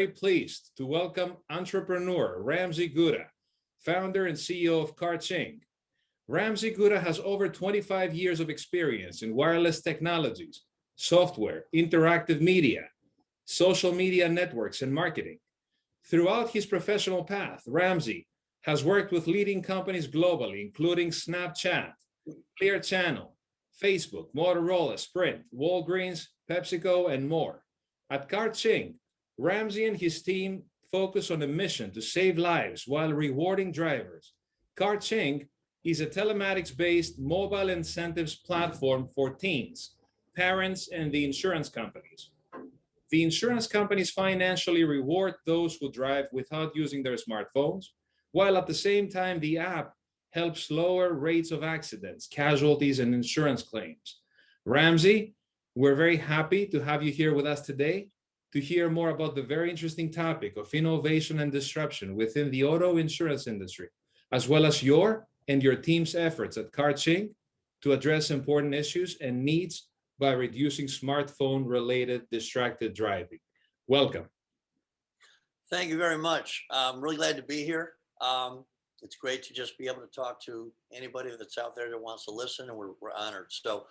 very pleased to welcome entrepreneur Ramsey Gouda, founder and CEO of KarChing. Ramsey Gouda has over 25 years of experience in wireless technologies, software, interactive media, social media networks, and marketing. Throughout his professional path, Ramsey has worked with leading companies globally, including Snapchat, Clear Channel, Facebook, Motorola, Sprint, Walgreens, PepsiCo, and more. At KarChing, Ramsey and his team focus on a mission to save lives while rewarding drivers. KarChing is a telematics-based mobile incentives platform for teens, parents, and the insurance companies. The insurance companies financially reward those who drive without using their smartphones, while at the same time, the app helps lower rates of accidents, casualties, and insurance claims. Ramsey, we're very happy to have you here with us today to hear more about the very interesting topic of innovation and disruption within the auto insurance industry, as well as your and your team's efforts at KarChing to address important issues and needs by reducing smartphone-related distracted driving. Welcome. Thank you very much. I'm really glad to be here. It's great to just be able to talk to anybody that's out there that wants to listen, and we're honored. So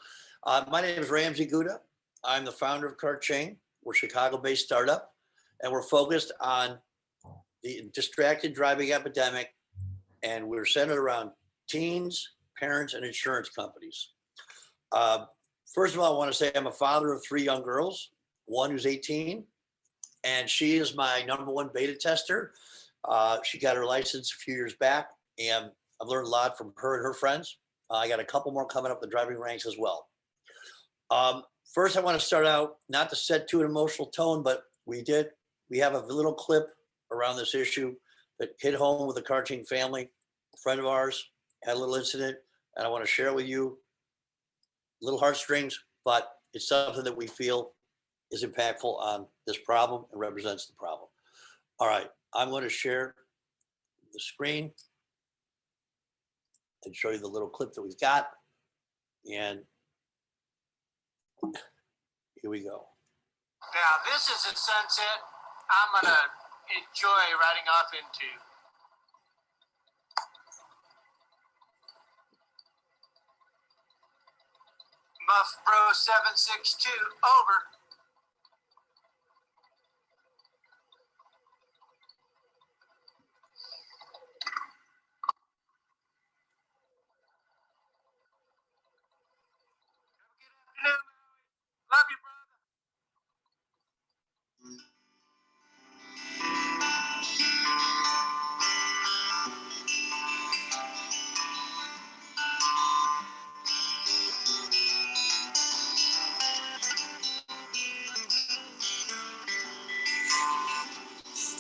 my name is Ramsey Gouda. I'm the founder of KarChing. We're a Chicago-based startup, and we're focused on the distracted driving epidemic, and we're centered around teens, parents, and insurance companies. First of all, I want to say I'm a father of 3 young girls, one who's 18, and she is my #1 beta tester. She got her license a few years back, and I've learned a lot from her and her friends. I got a couple more coming up the driving ranks as well. First, I want to start out, not to set to an emotional tone, but we have a little clip around this issue that hit home with the KarChing family. A friend of ours had a little incident, and I want to share it with you. Little heartstrings, but it's something that we feel is impactful on this problem and represents the problem. All right, I'm going to share the screen and show you the little clip that we've got. And here we go. Now, this is a sunset I'm going to enjoy riding off into. Muff Bro 762, over. Love you, brother.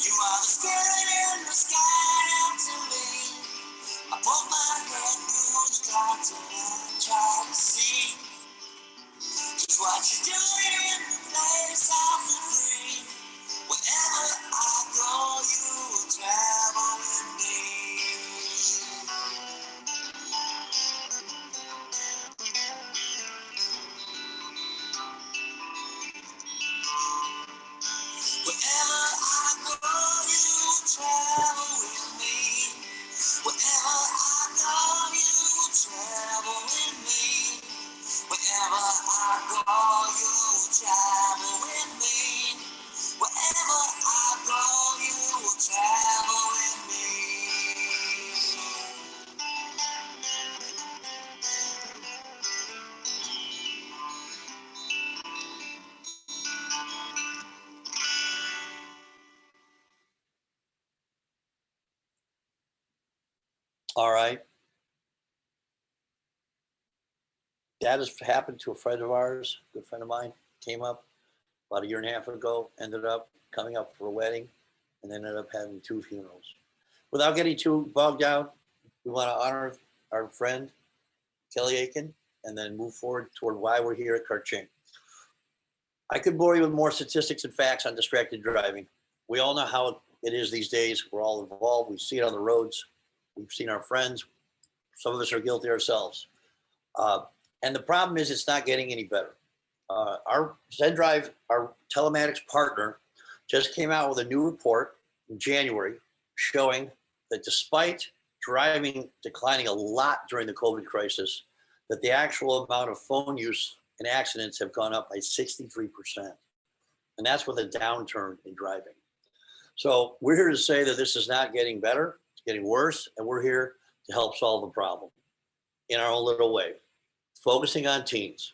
You are the spirit in the sky to me. I put my head through the clouds and I try to see just what you're doing in the place of the free. Wherever I go, you will travel with me. Wherever I go, you will travel with me. Wherever I go, you will travel with me. Wherever I go, you will travel with me. Wherever I go, you will travel with me. All right. That has happened to a friend of ours, a good friend of mine, came up about 1.5 years ago, ended up coming up for a wedding, and then ended up having 2 funerals. Without getting too bogged down, we want to honor our friend, Kelly Aiken, and then move forward toward why we're here at KarChing. I could bore you with more statistics and facts on distracted driving. We all know how it is these days. We're all involved. We see it on the roads. We've seen our friends. Some of us are guilty ourselves. And the problem is it's not getting any better. Our ZenDrive, our telematics partner, just came out with a new report in January showing that despite driving declining a lot during the COVID crisis, that the actual amount of phone use and accidents have gone up by 63%. And that's with a downturn in driving. So we're here to say that this is not getting better, it's getting worse, and we're here to help solve the problem in our own little way, focusing on teens.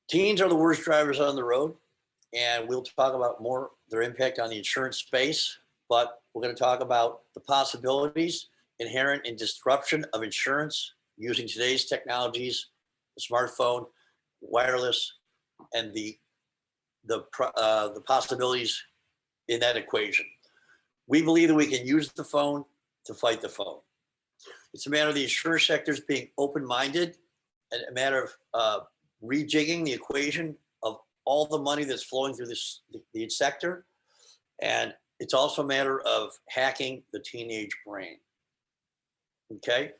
Teens are the worst drivers on the road, and we'll talk about more their impact on the insurance space, but we're going to talk about the possibilities inherent in disruption of insurance using today's technologies, the smartphone, wireless, and the possibilities in that equation. We believe that we can use the phone to fight the phone. It's a matter of the insurance sectors being open-minded, and a matter of rejigging the equation of all the money that's flowing through the sector. And it's also a matter of hacking the teenage brain. Okay?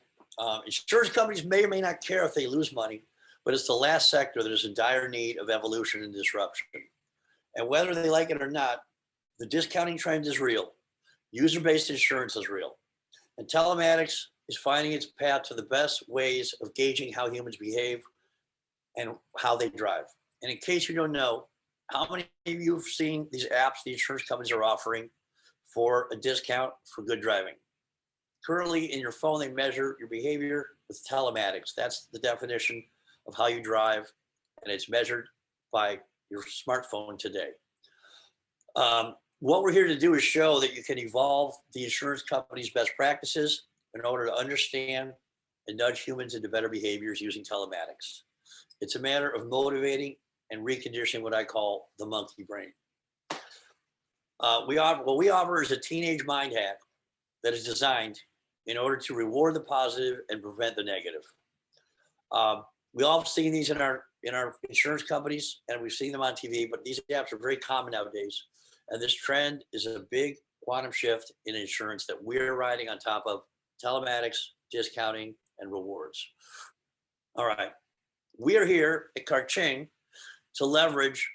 Insurance companies may or may not care if they lose money, but it's the last sector that is in dire need of evolution and disruption. And whether they like it or not, the discounting trend is real. User-based insurance is real. And telematics is finding its path to the best ways of gauging how humans behave and how they drive. And in case you don't know, how many of you have seen these apps the insurance companies are offering for a discount for good driving? Currently in your phone, they measure your behavior with telematics. That's the definition of how you drive, and it's measured by your smartphone today. What we're here to do is show that you can evolve the insurance company's best practices in order to understand and nudge humans into better behaviors using telematics. It's a matter of motivating and reconditioning what I call the monkey brain. What we offer is a teenage mind hack that is designed in order to reward the positive and prevent the negative. We all have seen these in our insurance companies, and we've seen them on TV, but these apps are very common nowadays. And this trend is a big quantum shift in insurance that we're riding on top of telematics, discounting, and rewards. All right. We are here at Kar-Ching to leverage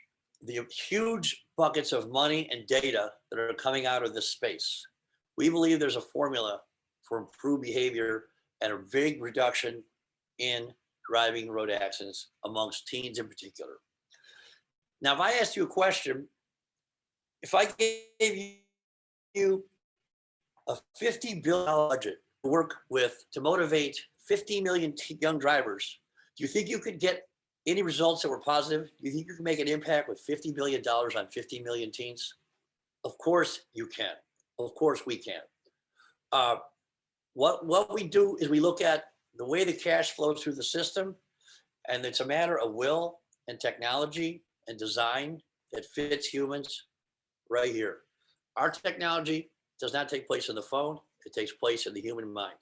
the huge buckets of money and data that are coming out of this space. We believe there's a formula for improved behavior and a big reduction in driving road accidents amongst teens in particular. Now, if I asked you a question, if I gave you a $50 billion budget to work with to motivate 50 million young drivers, do you think you could get any results that were positive? Do you think you can make an impact with $50 billion on 50 million teens? Of course you can. Of course we can. What we do is we look at the way the cash flows through the system, and it's a matter of will and technology and design that fits humans right here. Our technology does not take place in the phone. It takes place in the human mind.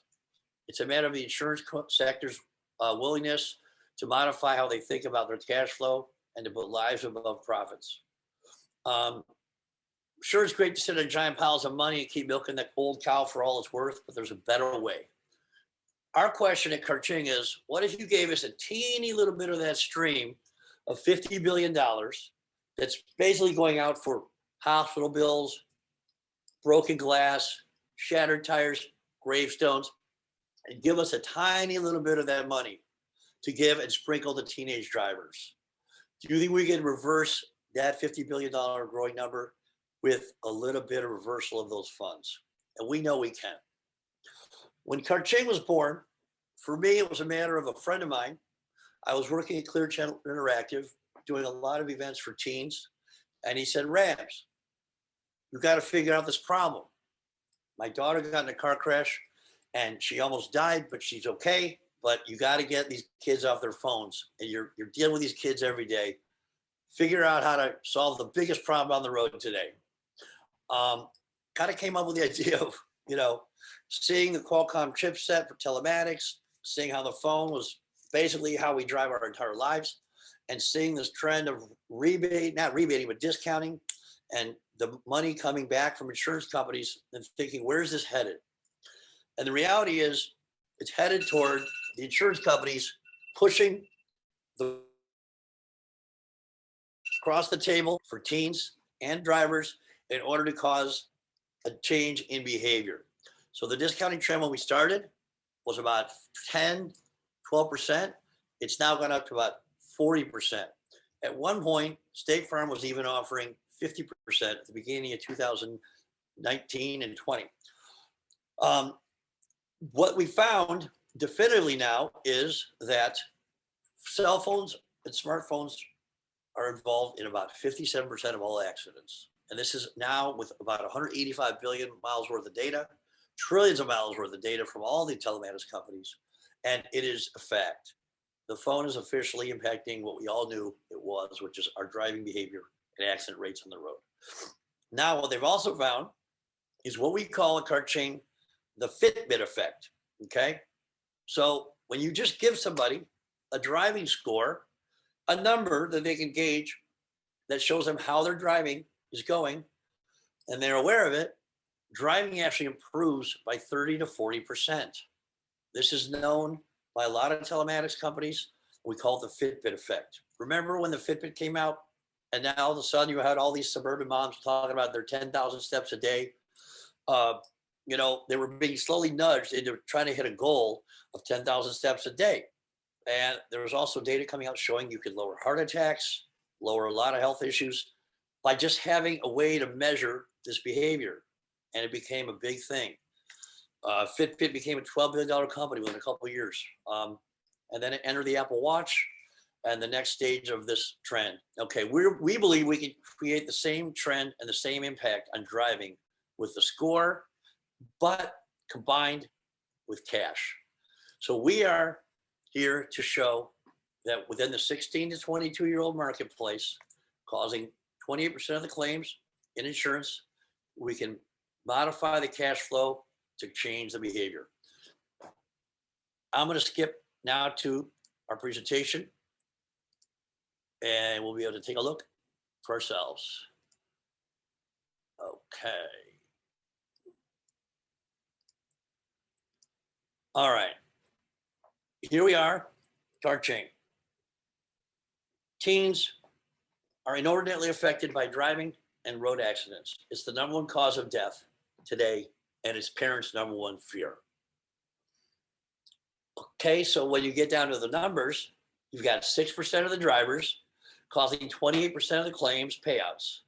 It's a matter of the insurance sector's willingness to modify how they think about their cash flow and to put lives above profits. Sure, it's great to sit on giant piles of money and keep milking that old cow for all it's worth, but there's a better way. Our question at Kar-Ching is, what if you gave us a teeny little bit of that stream of $50 billion that's basically going out for hospital bills, broken glass, shattered tires, gravestones, and give us a tiny little bit of that money to give and sprinkle the teenage drivers? Do you think we can reverse that $50 billion growing number with a little bit of reversal of those funds? And we know we can. When Kar-Ching was born, for me, it was a matter of a friend of mine. I was working at Clear Channel Interactive, doing a lot of events for teens. And he said, Rams, you got to figure out this problem. My daughter got in a car crash and she almost died, but she's okay. But you got to get these kids off their phones. And you're dealing with these kids every day. Figure out how to solve the biggest problem on the road today. Kind of came up with the idea of, seeing the Qualcomm chipset for telematics, seeing how the phone was basically how we drive our entire lives, and seeing this trend of not rebating, but discounting, and the money coming back from insurance companies, and thinking, where's this headed? And the reality is it's headed toward the insurance companies pushing across the table for teens and drivers in order to cause a change in behavior. So the discounting trend when we started was about 10, 12%. It's now gone up to about 40%. At one point, State Farm was even offering 50% at the beginning of 2019 and 20. What we found definitively now is that cell phones and smartphones are involved in about 57% of all accidents. And this is now with about 185 billion miles worth of data, trillions of miles worth of data from all the telematics companies. And it is a fact. The phone is officially impacting what we all knew it was, which is our driving behavior and accident rates on the road. Now, what they've also found is what we call a Cart Chain, the Fitbit effect. Okay. So when you just give somebody a driving score, a number that they can gauge that shows them how their driving is going, and they're aware of it, driving actually improves by 30 to 40%. This is known by a lot of telematics companies. We call it the Fitbit effect. Remember when the Fitbit came out and now all of a sudden you had all these suburban moms talking about their 10,000 steps a day? They were being slowly nudged into trying to hit a goal of 10,000 steps a day. And there was also data coming out showing you could lower heart attacks, lower a lot of health issues by just having a way to measure this behavior. And it became a big thing. Fitbit became a $12 billion company within a couple of years. And then it entered the Apple Watch and the next stage of this trend. Okay, we believe we can create the same trend and the same impact on driving with the score, but combined with cash. So we are here to show that within the 16 to 22-year-old marketplace, causing 28% of the claims in insurance, we can modify the cash flow to change the behavior. I'm going to skip now to our presentation, and we'll be able to take a look for ourselves. Okay. All right. Here we are, Cart Chain. Teens are inordinately affected by driving and road accidents. It's the number one cause of death today, and it's parents' number one fear. Okay, so when you get down to the numbers, you've got 6% of the drivers causing 28% of the claims payouts.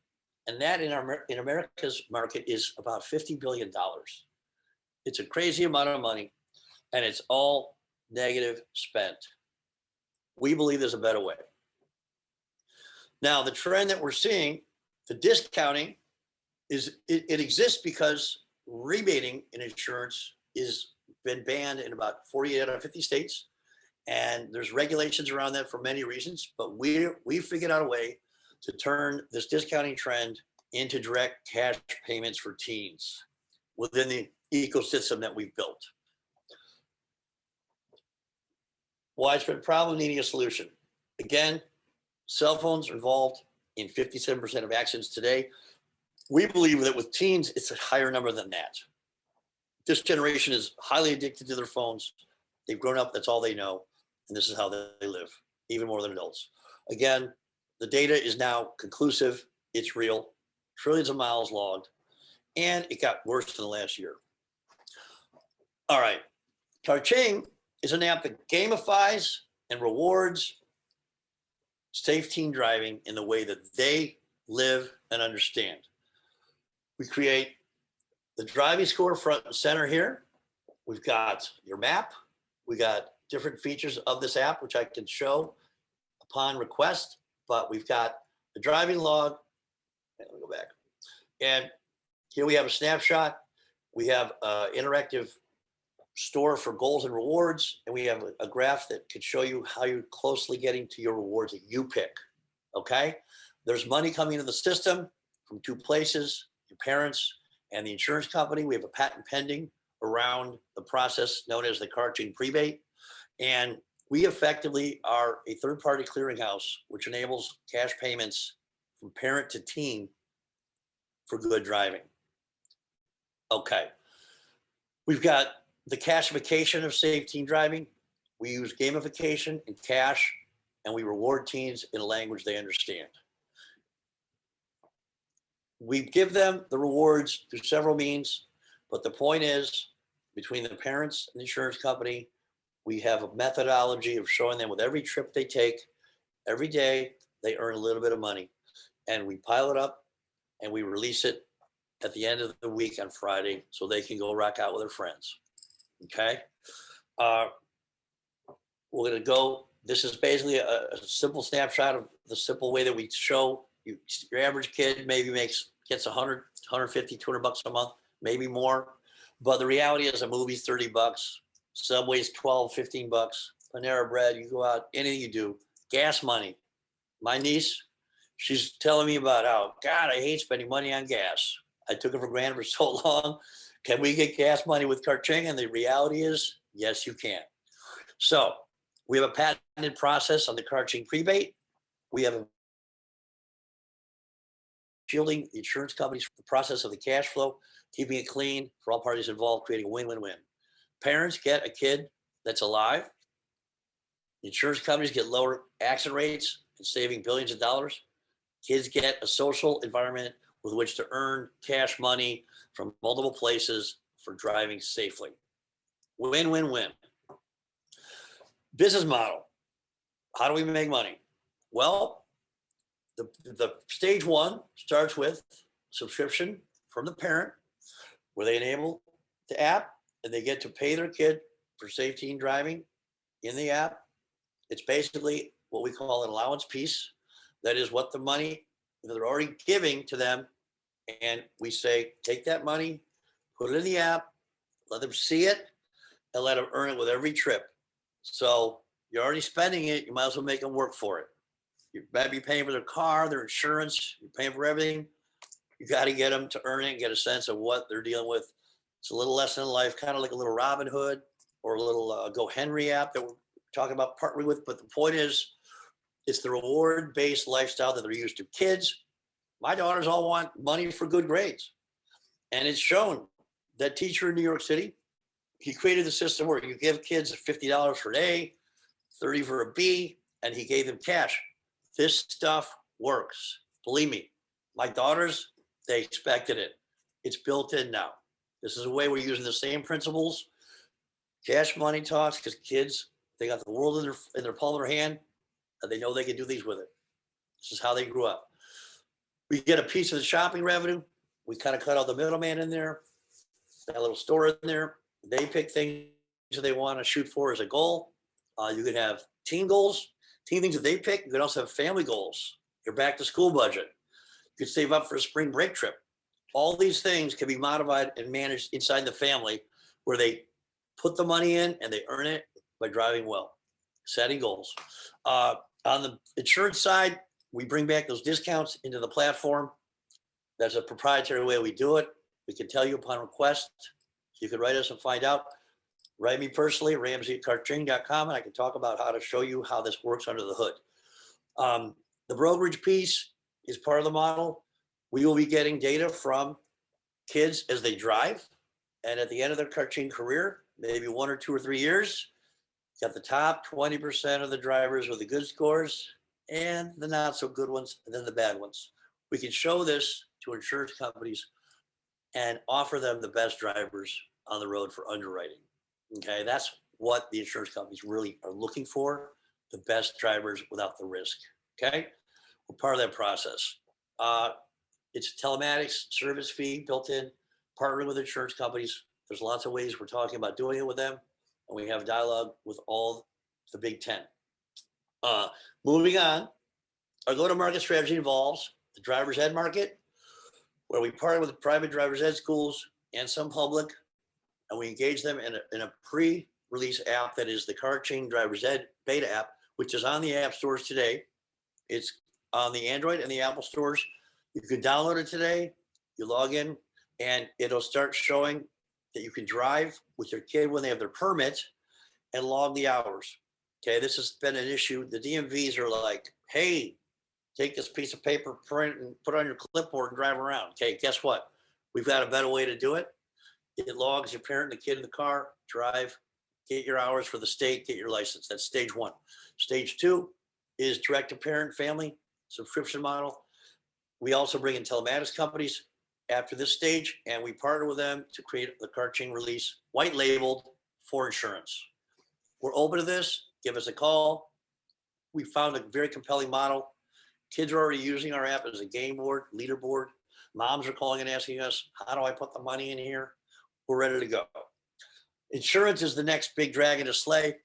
And that in America's market is about $50 billion. It's a crazy amount of money, and it's all negative spent. We believe there's a better way. Now, the trend that we're seeing, the discounting, it exists because rebating in insurance is been banned in about 48 out of 50 states. And there's regulations around that for many reasons, but we figured out a way to turn this discounting trend into direct cash payments for teens within the ecosystem that we've built. Widespread problem needing a solution. Again, cell phones are involved in 57% of accidents today. We believe that with teens, it's a higher number than that. This generation is highly addicted to their phones. They've grown up, that's all they know. And this is how they live, even more than adults. Again, the data is now conclusive. It's real, trillions of miles logged, and it got worse in the last year. All right, Cart Chain is an app that gamifies and rewards safe teen driving in the way that they live and understand. We create the driving score front and center here. We've got your map. We got different features of this app, which I can show upon request, but we've got the driving log. Let me go back. And here we have a snapshot. We have an interactive store for goals and rewards. And we have a graph that could show you how you're closely getting to your rewards that you pick. Okay. There's money coming into the system from two places, your parents and the insurance company. We have a patent pending around the process known as the Cart Chain Prebate. And we effectively are a third-party clearinghouse, which enables cash payments from parent to teen for good driving. Okay. We've got the cashification of safe teen driving. We use gamification and cash, and we reward teens in a language they understand. we give them the rewards through several means, but the point is, between the parents and the insurance company, we have a methodology of showing them with every trip they take, every day, they earn a little bit of money. And we pile it up and we release it at the end of the week on Friday so they can go rock out with their friends. Okay? We're going to go. This is basically a simple snapshot of the simple way that we show you. Your average kid maybe gets 100, 150, 200 bucks a month, maybe more. But the reality is a movie's 30 bucks, Subway's 12, 15 bucks, Panera Bread, you go out, anything you do, gas money. My niece, she's telling me about how, God, I hate spending money on gas. I took it for granted for so long. Can we get gas money with Kar-Ching? And the reality is, yes, you can. So we have a patented process on the Kar-Ching prebate. We have a shielding the insurance companies from the process of the cash flow, keeping it clean for all parties involved, creating a win-win-win. Parents get a kid that's alive. Insurance companies get lower accident rates and saving billions of dollars. Kids get a social environment with which to earn cash money from multiple places for driving safely. Win-win-win. Business model. How do we make money? Well, the stage one starts with subscription from the parent, where they enable the app and they get to pay their kid for safety and driving in the app. It's basically what we call an allowance piece. That is what the money that they're already giving to them. And we say, take that money, put it in the app, let them see it, and let them earn it with every trip. So you're already spending it, you might as well make them work for it. You might be paying for their car, their insurance, you're paying for everything. You got to get them to earn it and get a sense of what they're dealing with. It's a little lesson in life, kind of like a little Robin Hood or a little Go Henry app that we're talking about partly with. But the point is, it's the reward-based lifestyle that they're used to. Kids, my daughters all want money for good grades. And it's shown. That teacher in New York City, he created the system where you give kids $50 for an A, 30 for a B, and he gave them cash. This stuff works. Believe me, my daughters, they expected it. It's built in now. This is a way we're using the same principles. Cash money talks, because kids, they got the world in their palm of their hand, and they know they can do things with it. This is how they grew up. We get a piece of the shopping revenue. We kind of cut out the middleman in there. That little store in there. They pick things that they want to shoot for as a goal. You can have team goals, team things that they pick. You can also have family goals, your back to school budget. You could save up for a spring break trip. All these things can be modified and managed inside the family, where they put the money in and they earn it by driving well, setting goals. On the insurance side, we bring back those discounts into the platform. That's a proprietary way we do it. We can tell you upon request. You can write us and find out. Write me personally, ramsey@karching.com, and I can talk about how to show you how this works under the hood. The brokerage piece is part of the model. We will be getting data from kids as they drive. And at the end of their Kar-Ching career, maybe 1 or 2 or 3 years, got the top 20% of the drivers with the good scores and the not so good ones, and then the bad ones. We can show this to insurance companies and offer them the best drivers on the road for underwriting. Okay, that's what the insurance companies really are looking for, the best drivers without the risk. Okay, we're part of that process. It's a telematics service fee built in, partnering with insurance companies. There's lots of ways we're talking about doing it with them, and we have dialogue with all the big 10. Moving on, our go-to-market strategy involves the driver's ed market, where we partner with private driver's ed schools and some public, and we engage them in a pre-release app that is the Kar-Ching driver's ed beta app, which is on the app stores today. It's on the Android and the Apple stores. You can download it today. You log in, and it'll start showing that you can drive with your kid when they have their permit and log the hours. Okay, this has been an issue. The DMVs are like, hey, take this piece of paper, print, and put it on your clipboard and drive around. Okay, guess what? We've got a better way to do it. It logs your parent and the kid in the car, drive, get your hours for the state, get your license. That's stage one. Stage two is direct to parent family subscription model. We also bring in telematics companies after this stage, and we partner with them to create the Kart-Ching release, white labeled for insurance. We're open to this. Give us a call. We found a very compelling model. Kids are already using our app as a game board, leaderboard. Moms are calling and asking us, how do I put the money in here? We're ready to go. Insurance is the next big dragon to slay.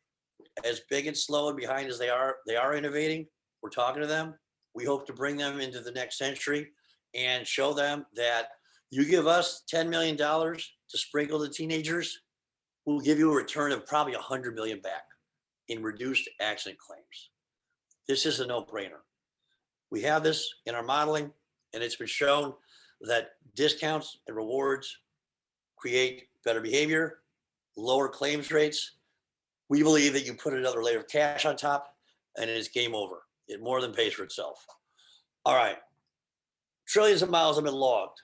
As big and slow and behind as they are innovating. We're talking to them. We hope to bring them into the next century and show them that you give us $10 million to sprinkle to teenagers, we'll give you a return of probably $100 million back in reduced accident claims. This is a no-brainer. We have this in our modeling, and it's been shown that discounts and rewards create better behavior, lower claims rates. We believe that you put another layer of cash on top and it is game over. It more than pays for itself. All right. Trillions of miles have been logged.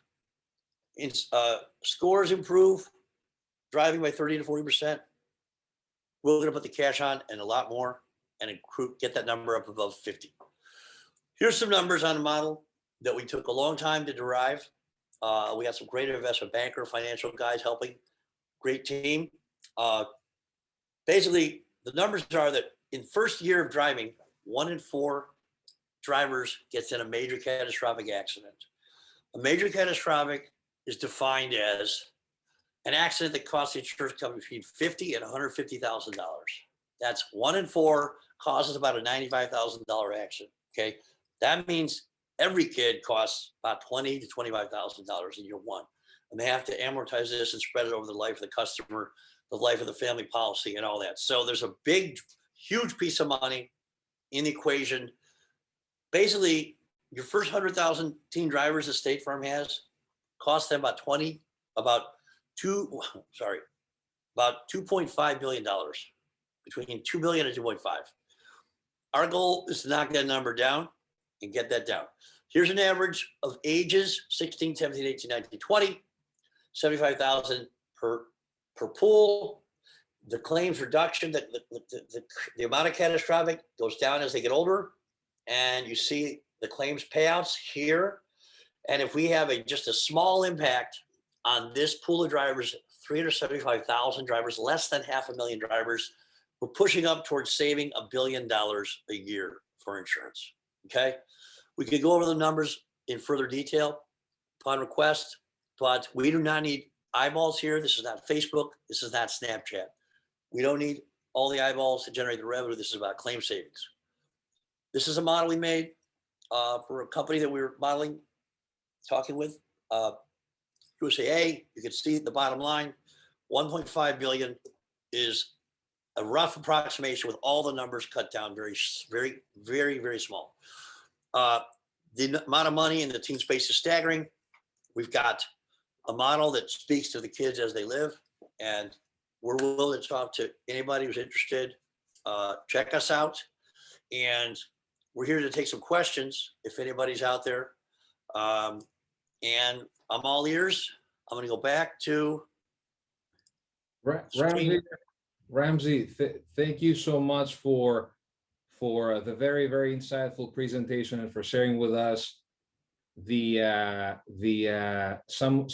Scores improve, driving by 30 to 40%. We're going to put the cash on and a lot more and get that number up above 50. Here's some numbers on the model that we took a long time to derive. We got some great investment banker, financial guys helping. Great team. Basically, the numbers are that in first year of driving, 1 in 4 drivers gets in a major catastrophic accident. A major catastrophic is defined as an accident that costs the insurance company between $50,000 and $150,000. That's 1 in 4 causes about a $95,000 accident. Okay, that means every kid costs about $20,000 to $25,000 in year one, and they have to amortize this and spread it over the life of the customer, the life of the family policy, and all that. So there's a big, huge piece of money in the equation. Basically, your first 100,000 teen drivers that State Farm has cost them about $2.5 billion, between $2 billion and 2.5. Our goal is to knock that number down and get that down. Here's an average of ages: 16, 17, 18, 19, 20, 75,000 per pool. The claims reduction, the amount of catastrophic goes down as they get older, and you see the claims payouts here. And if we have just a small impact on this pool of drivers, 375,000 drivers, less than 500,000 drivers, we're pushing up towards saving $1 billion a year for insurance. Okay, we could go over the numbers in further detail upon request, but we do not need eyeballs here. This is not Facebook. This is not Snapchat. We don't need all the eyeballs to generate the revenue. This is about claim savings. This is a model we made for a company that we were talking with, USAA. You can see the bottom line, 1.5 billion is a rough approximation with all the numbers cut down very, very, very, very small. The amount of money in the teen space is staggering. We've got a model that speaks to the kids as they live, and we're willing to talk to anybody who's interested. Check us out, and we're here to take some questions if anybody's out there. And I'm all ears. I'm going to go back to Ramsey, thank you so much for the very, very insightful presentation and for sharing with us some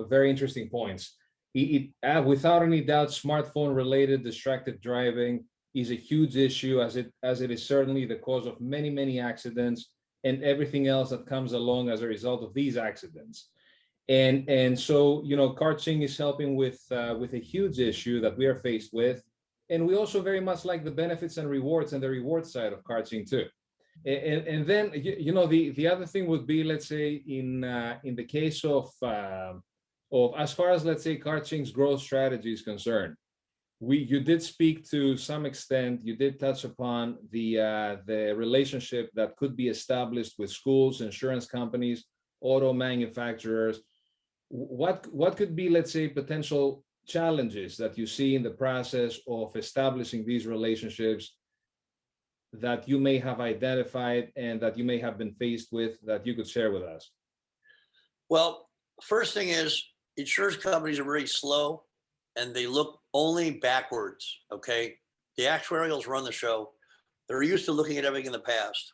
very interesting points. Without any doubt, smartphone related distracted driving is a huge issue, as it is certainly the cause of many, many accidents and everything else that comes along as a result of these accidents. And so, you know, Kart-Ching is helping with a huge issue that we are faced with. And we also very much like the benefits and rewards and the reward side of Kart-Ching too. And then, you know, the other thing would be, let's say, in the case of as far as, let's say, Kart-Ching's growth strategy is concerned, you did speak to some extent, you did touch upon the relationship that could be established with schools, insurance companies, auto manufacturers. What could be, let's say, potential challenges that you see in the process of establishing these relationships that you may have identified and that you may have been faced with that you could share with us? Well, first thing is, insurance companies are very slow and they look only backwards. Okay, the actuarials run the show. They're used to looking at everything in the past.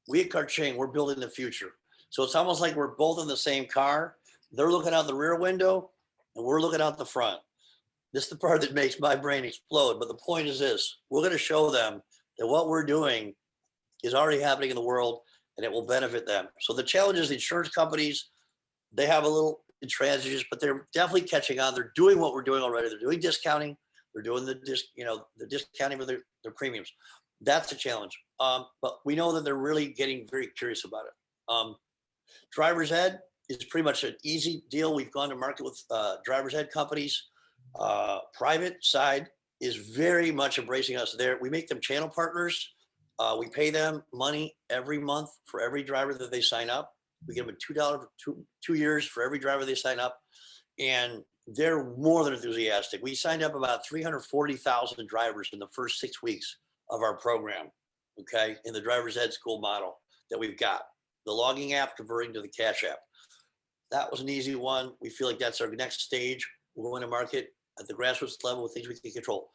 We at Kart-Ching, we're building the future. So it's almost like we're both in the same car. They're looking out the rear window and we're looking out the front. This is the part that makes my brain explode. But the point is this, we're going to show them that what we're doing is already happening in the world and it will benefit them. So the challenge is the insurance companies, they have a little intransigence, but they're definitely catching on. They're doing what we're doing already. They're doing discounting. They're doing the discounting of their premiums. That's a challenge. But we know that they're really getting very curious about it. Driver's Ed is pretty much an easy deal. We've gone to market with driver's ed companies. Private side is very much embracing us there. We make them channel partners. We pay them money every month for every driver that they sign up. We give them $2 for 2 years for every driver they sign up. And they're more than enthusiastic. We signed up about 340,000 drivers in the first 6 weeks of our program, okay, in the driver's ed school model that we've got. The logging app converting to the cash app. That was an easy one. We feel like that's our next stage. We're going to market at the grassroots level with things we can control.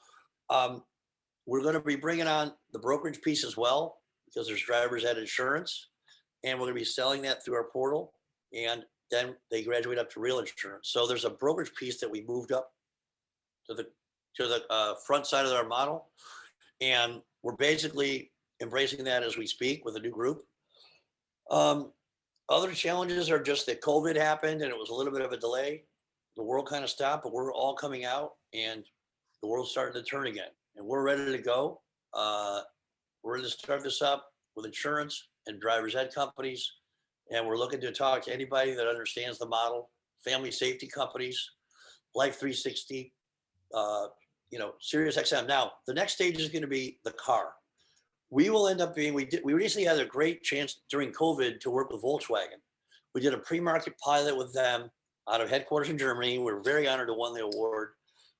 We're going to be bringing on the brokerage piece as well, because there's driver's ed insurance, and we're going to be selling that through our portal, and then they graduate up to real insurance. So there's a brokerage piece that we moved up to the front side of our model, and we're basically embracing that as we speak with a new group. Other challenges are just that COVID happened and it was a little bit of a delay. The world kind of stopped, but we're all coming out and the world's starting to turn again, and we're ready to go. We're going to start this up with insurance and driver's ed companies, and we're looking to talk to anybody that understands the model, family safety companies, Life 360, Sirius XM. Now, the next stage is going to be the car. We will end up being, we recently had a great chance during COVID to work with Volkswagen. We did a pre-market pilot with them out of headquarters in Germany. We're very honored to win the award.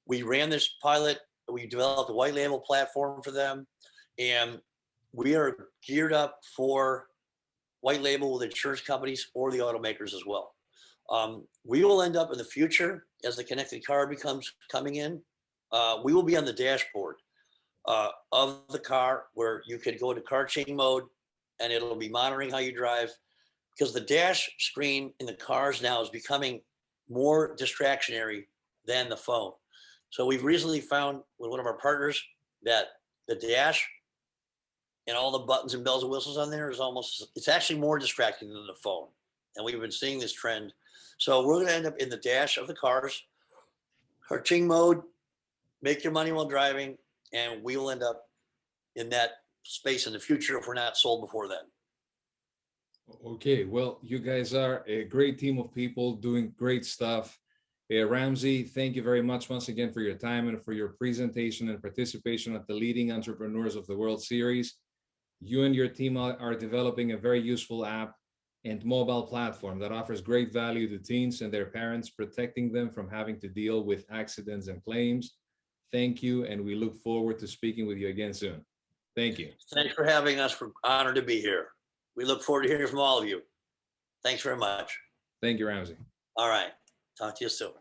We ran this pilot. We developed a white label platform for them, and we are geared up for white label with insurance companies or the automakers as well. We will end up in the future, as the connected car becomes coming in, we will be on the dashboard of the car, where you could go into car chain mode and it'll be monitoring how you drive, because the dash screen in the cars now is becoming more distractionary than the phone. So we've recently found with one of our partners that the dash and all the buttons and bells and whistles on there is it's actually more distracting than the phone. And we've been seeing this trend. So we're going to end up in the dash of the cars, Harching mode, make your money while driving, and we will end up in that space in the future if we're not sold before then. Okay, well, you guys are a great team of people doing great stuff. Ramsey, thank you very much once again for your time and for your presentation and participation at the Leading Entrepreneurs of the World Series. You and your team are developing a very useful app and mobile platform that offers great value to teens and their parents, protecting them from having to deal with accidents and claims. Thank you, and we look forward to speaking with you again soon. Thank you. Thanks for having us. We're honored to be here. We look forward to hearing from all of you. Thanks very much. Thank you, Ramsey. All right. Talk to you soon.